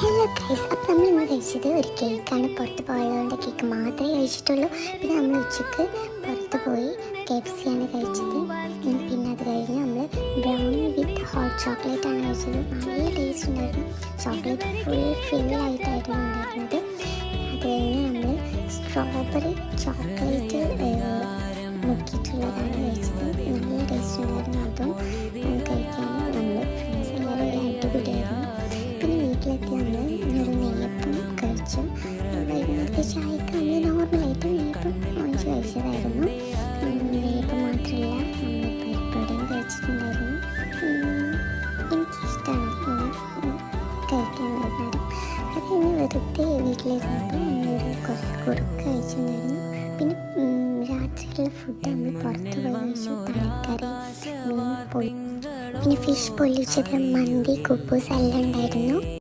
Hello guys, അപ്പോൾ നമ്മൾ ഇന്ന് കഴിച്ചത് ഒരു കേക്കാണ്. പുറത്ത് പോയതുകൊണ്ട് കേക്ക് മാത്രമേ കഴിച്ചിട്ടുള്ളൂ. പിന്നെ നമ്മൾ ഉച്ചക്ക് പുറത്ത് പോയി KFC ആണ് കഴിച്ചത്. പിന്നെ അത് കഴിഞ്ഞ് നമ്മൾ ബ്രൗണി വിത്ത് ഹോട്ട് ചോക്ലേറ്റ് ആണ് കഴിച്ചത്. നല്ല ടേസ്റ്റ് ഉണ്ടായിരുന്നു. ചോക്ലേറ്റ് ഫില്ലായിട്ടായിരുന്നു ഉണ്ടായിരുന്നത്. അത് കഴിഞ്ഞ് നമ്മൾ സ്ട്രോബെറി ചോക്ലേറ്റ് മുക്കിയിട്ടുള്ളതാണ് കഴിച്ചത്. നല്ല ടേസ്റ്റ് ഉണ്ടായിരുന്നു. അതും കഴിക്കാൻ നമ്മൾ ഫ്രണ്ട്സ് എല്ലാവരും അടിപൊളിയായിരുന്നു. പിന്നെ വീട്ടിലെത്തി നമ്മൾ ഒരു നെയ്യപ്പം കഴിച്ചു. വൈകുന്നേരത്തെ ചായക്ക് നമ്മൾ നോർമലായിട്ട് നെയ്യപ്പം വാങ്ങിച്ച് കഴിച്ചതായിരുന്നു. നെയ്യപ്പം മാത്രമല്ല, നമ്മൾ പരിപ്പുവടയും കഴിച്ചിട്ടുണ്ടായിരുന്നു. എനിക്കിഷ്ടമാണ് കഴിക്കാൻ വൈകുന്നേരം. അത് കഴിഞ്ഞ് വെറുതെ വീട്ടിലിരുന്നപ്പോൾ നമ്മളൊരു കുറച്ച് കുറുക്ക് കഴിച്ചിട്ടുണ്ടായിരുന്നു. പിന്നെ രാത്രിയുള്ള ഫുഡ് നമ്മൾ പുറത്ത് പോയി കഴിച്ചു. തലക്കറി, മീൻ പിന്നെ ഫിഷ് പൊള്ളിച്ചത്, മന്തി, കുബൂസ് എല്ലാം ഉണ്ടായിരുന്നു.